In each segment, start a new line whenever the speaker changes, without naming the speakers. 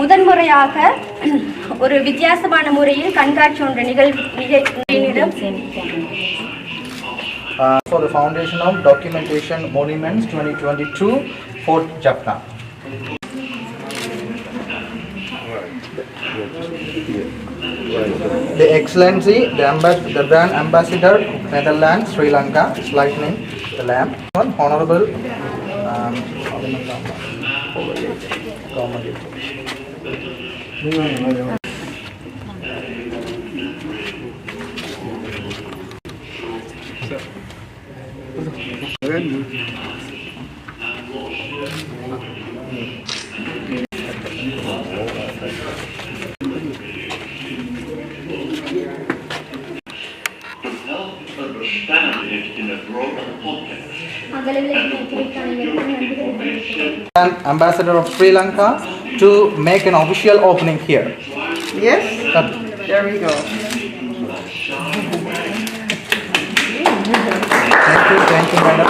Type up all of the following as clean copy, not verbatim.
முதன்முறையாக ஒரு வித்தியாசமான முறையில் கண்காட்சி ஒன்று நிகழ்நிடம்
for the Foundation of Documentation Monuments 2022 Fort Jaffna. The Excellency, the Brand Ambassador of Netherlands, Sri Lanka is lighting the lamp. Honorable Ambassador of Sri Lanka to make an official opening here.
Yes? There we go.
Thank you, madam.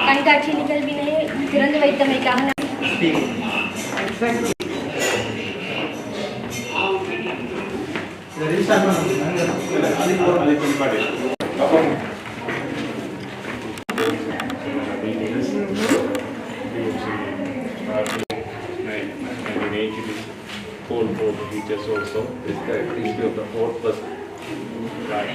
கண்காட்சி நிகழ்வினை திறந்து வைத்தமைக்காக
Four features also. This is the history of the fort plus right.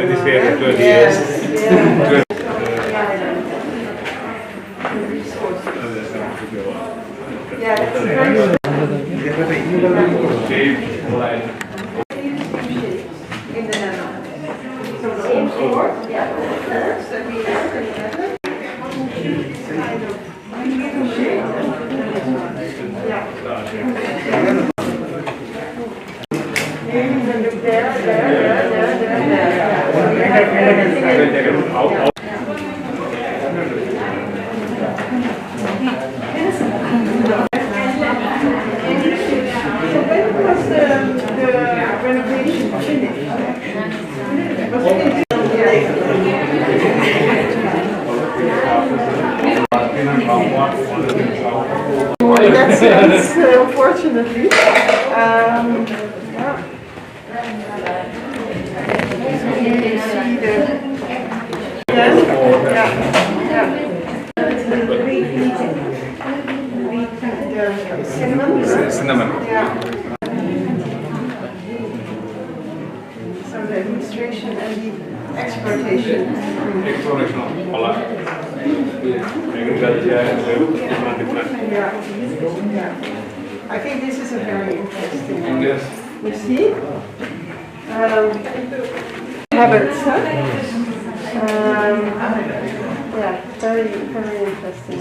This area 20 years.
That's unfortunately.
Cinnamon.
Yeah. So the administration and the exploitation.
Exploration of agriculture and different.
Yeah. I think this is a very interesting one.
Yes.
You see? Habits, huh? Yeah, very, very interesting.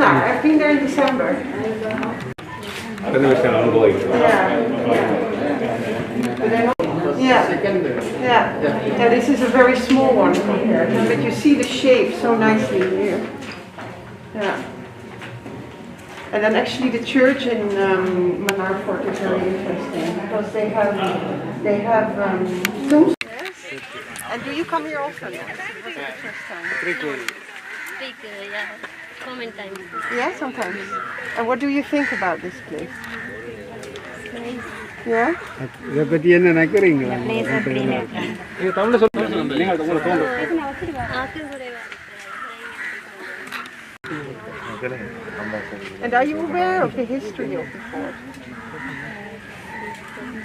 I've been there in December. Yeah, this is a very small one compared, but you see the shape so nicely here. Yeah. And then actually the church in Manarfort is very interesting because they have tombs. And do you come here often? Or was it the first time?
Common time.
Yeah, sometimes. And what do you think about this place? Yeah?
இதை பற்றி என்ன நினைக்கிறீங்களா?
And are you aware of the history of the fort?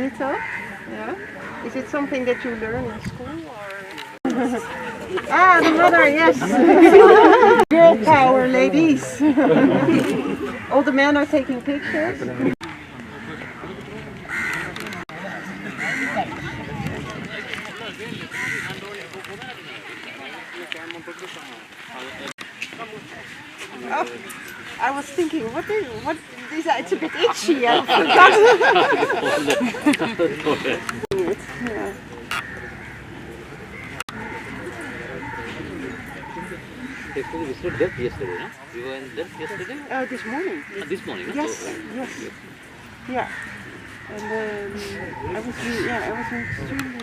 Little? Yeah? Is it something that you learn in school or? Ah, the mother, yes. Girl power, ladies. All the men are taking pictures. Oh, I was thinking, what is that? It's a bit itchy. I forgot. Yeah.
Actually, we visited that yesterday, no? We were in that yesterday?
This morning.
This morning, no?
Yes,
So,
yes. Yeah. And I was extremely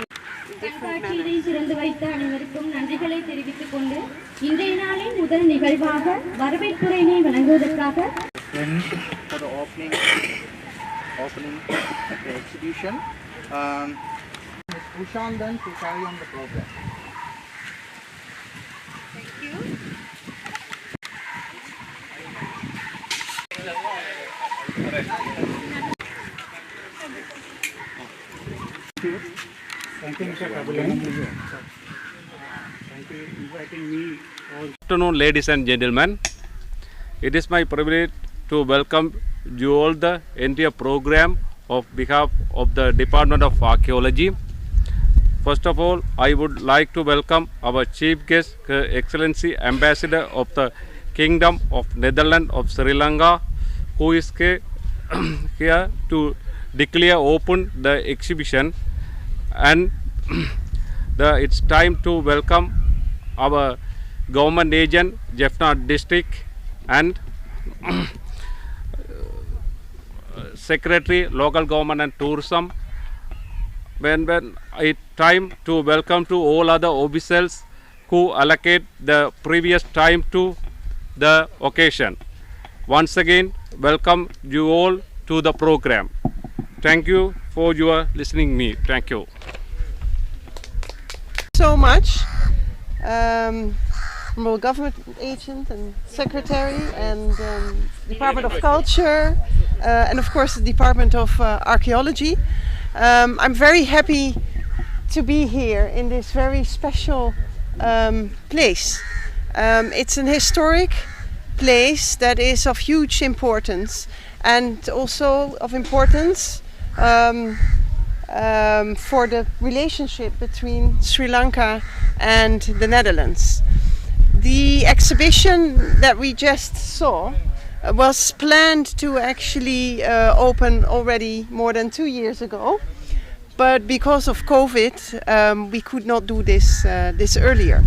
கண்காட்சியினை திறந்து வைத்த அனைவருக்கும் நன்றிகளை தெரிவித்துக் கொண்டு இன்றைய நாளின் முதல் நிகழ்வாக வரவேற்புரையினை வழங்குவதற்காக
For the opening of the exhibition, Ms. Ushan then to carry on the program.
Thank you, Mr. Kabulan. Thank you for inviting me.
Good afternoon, ladies and gentlemen. It is my privilege to welcome you all the entire program of behalf of the Department of Archaeology. First of all, I would like to welcome our chief guest, Her Excellency Ambassador of the Kingdom of Netherlands of Sri Lanka, who is here to declare open the exhibition. And it's time to welcome our government agent, Jaffna District, and Secretary, Local Government and Tourism. When it's time to welcome to all other officials who allocate the previous time to the occasion. Once again, welcome you all to the program. Thank you for your listening me. Thank you.
So much. From a government agent and secretary and Department of Culture and of course the Department of Archaeology. I'm very happy to be here in this very special place. It's an historic place that is of huge importance and also of importance for the relationship between Sri Lanka and the Netherlands. The exhibition that we just saw was planned to actually open already more than 2 years ago, but because of COVID we could not do this earlier.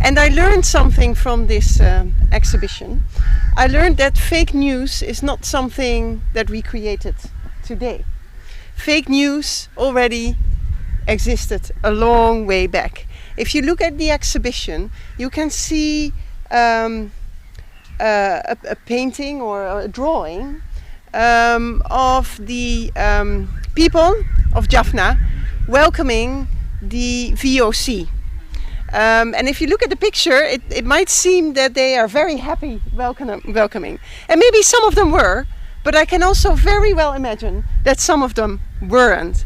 And I learned something from this exhibition. I learned that fake news is not something that we created today. Fake news already existed a long way back. If you look at the exhibition, you can see a painting or a drawing of the people of Jaffna welcoming the VOC. And if you look at the picture, it might seem that they are very happy welcoming. And maybe some of them were, but I can also very well imagine that some of them weren't.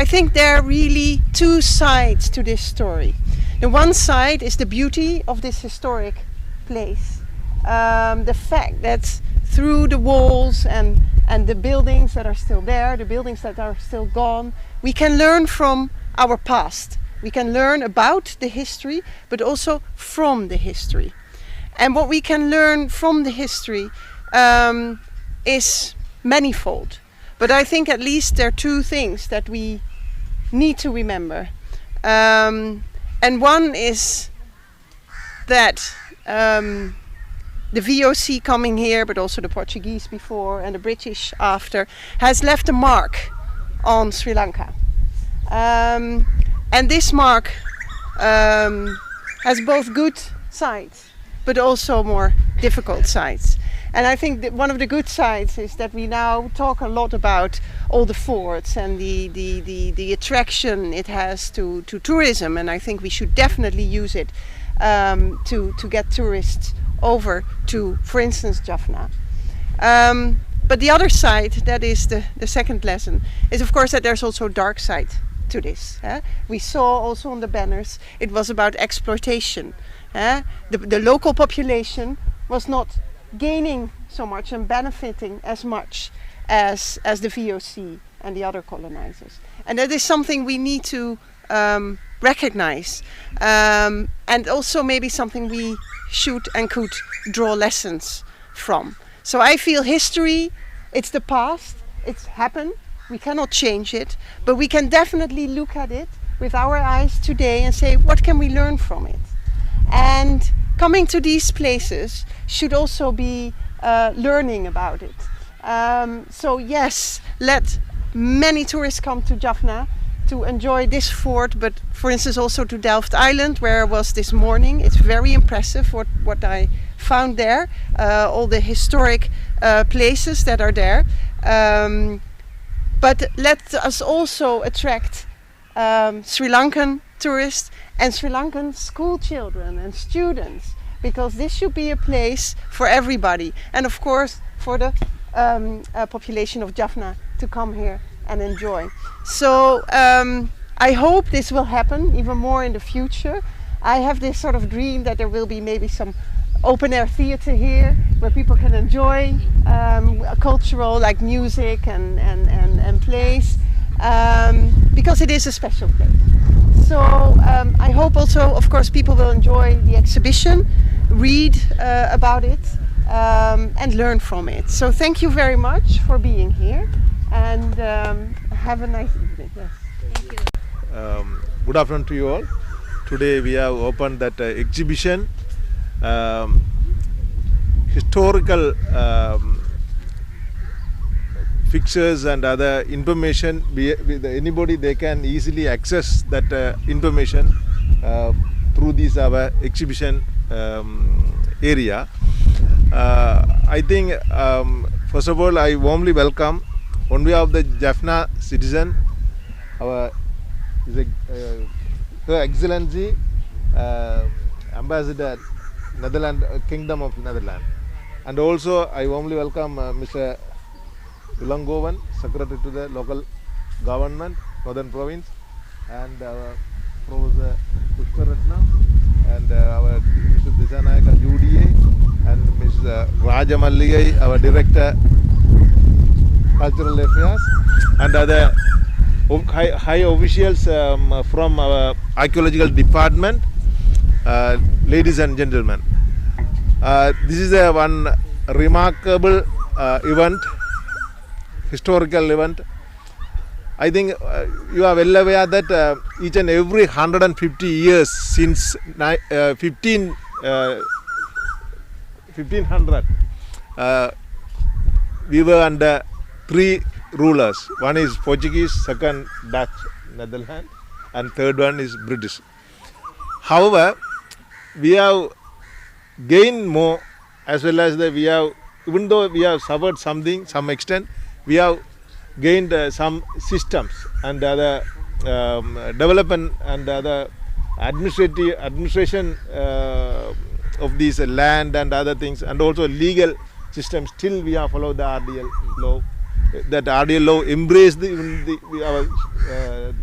I think there are really two sides to this story. The one side is the beauty of this historic place. The fact that through the walls and the buildings that are still there, the buildings that are still gone, we can learn from our past. We can learn about the history, but also from the history. And what we can learn from the history is manifold. But I think at least there are two things that we need to remember. And one is that the VOC coming here, but also the Portuguese before and the British after, has left a mark on Sri Lanka. And this mark has both good sides, but also more difficult sides. And I think that one of the good sides is that we now talk a lot about all the forts and the attraction it has to tourism, and I think we should definitely use it to get tourists over to, for instance, Jaffna. But the other side, that is the second lesson, is of course that there's also a dark side to this. We saw also on the banners it was about exploitation. The local population was not gaining so much and benefiting as much as the VOC and the other colonizers. And that is something we need to recognize, and also maybe something we should and could draw lessons from. So I feel history, it's the past, it's happened, we cannot change it, but we can definitely look at it with our eyes today and say, what can we learn from it? And coming to these places should also be learning about it. So yes, let many tourists come to Jaffna to enjoy this fort, but for instance also to Delft Island, where I was this morning. It's very impressive what I found there, all the historic places that are there. But let us also attract Sri Lankan tourists and Sri Lankan school children and students, because this should be a place for everybody, and of course for the population of Jaffna to come here and enjoy. So I hope this will happen even more in the future. I have this sort of dream that there will be maybe some open air theater here where people can enjoy cultural, like music and plays, because it is a special place. So I hope also, of course, people will enjoy the exhibition, read about it, and learn from it. So thank you very much for being here, and have a nice evening. Yes.
Thank you.
Good afternoon to you all. Today we have opened that exhibition, historical pictures and other information. With anybody, they can easily access that information through this our exhibition area. I think first of all I warmly welcome on behalf of the Jaffna citizen our Her Excellency Ambassador Netherlands, Kingdom of Netherlands, and also I warmly welcome Mr. Ulangovan, Secretary to the local government, Northern Province, and our Professor Pushparatna, and our Mr. Disanayaka UDA, and Mr. Raja Malligai, our Director Cultural Affairs, and other high officials from our archaeological department. Ladies and gentlemen, this is a one remarkable event, historical event. I think you are well aware that each and every 150 years since 1500 we were under three rulers. One is Portuguese, second Dutch, Netherlands, and third one is British. However, we have gained more, as well as we have, even though we have suffered something, some extent, we have gained some systems and other development and other administration of this land and other things, and also legal system. Still we have followed the RDL law. That RDL law embraced our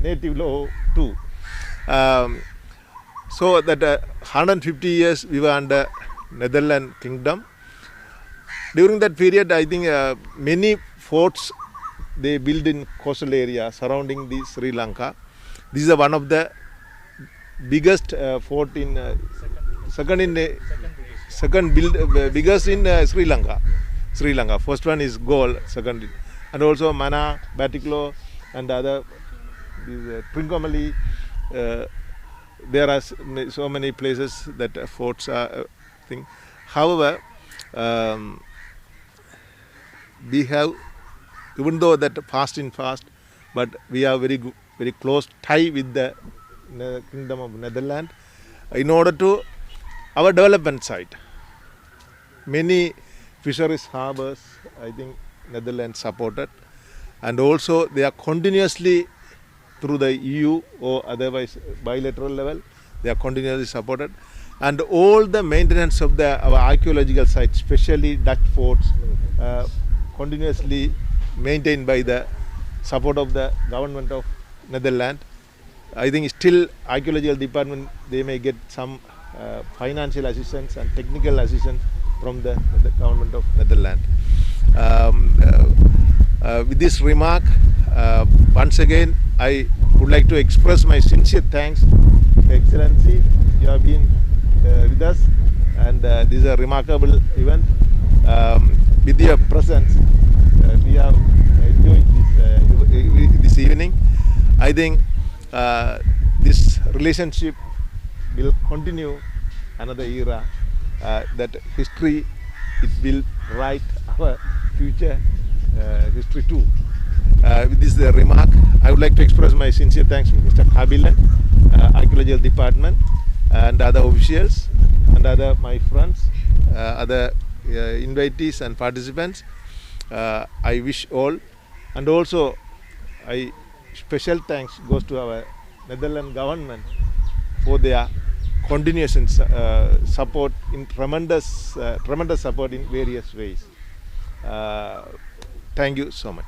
native law too. So that 150 years we were under Netherlands Kingdom. During that period, I think many forts they built in coastal area surrounding the Sri Lanka. This is one of the biggest fort in biggest in Sri Lanka. Sri Lanka. First one is Galle, second, and also Mana, Batiklo, and other Trincomalee. There are so many places that forts are thing. However, we have, even though that fast, but we have very close tie with the Kingdom of Netherlands in order to our development side. Many fisheries harbors, I think Netherlands supported, and also they are continuously through the EU or otherwise bilateral level, they are continuously supported, and all the maintenance of our archaeological sites, especially Dutch forts, continuously maintained by the support of the government of Netherlands. I think still archaeological department, they may get some financial assistance and technical assistance from the government of Netherlands. With this remark, once again, I would like to express my sincere thanks, Excellency. You have been with us, and this is a remarkable event. With your presence, we have enjoyed this evening. I think this relationship will continue another era. That history, it will write our future history too. With this remark, I would like to express my sincere thanks to Mr. Kabilan, Archaeological Department, and other officials, and other my friends, other invitees and participants. I wish all, and also special thanks goes to our Netherlands government for their continuous support in tremendous support in various ways. Thank you so much.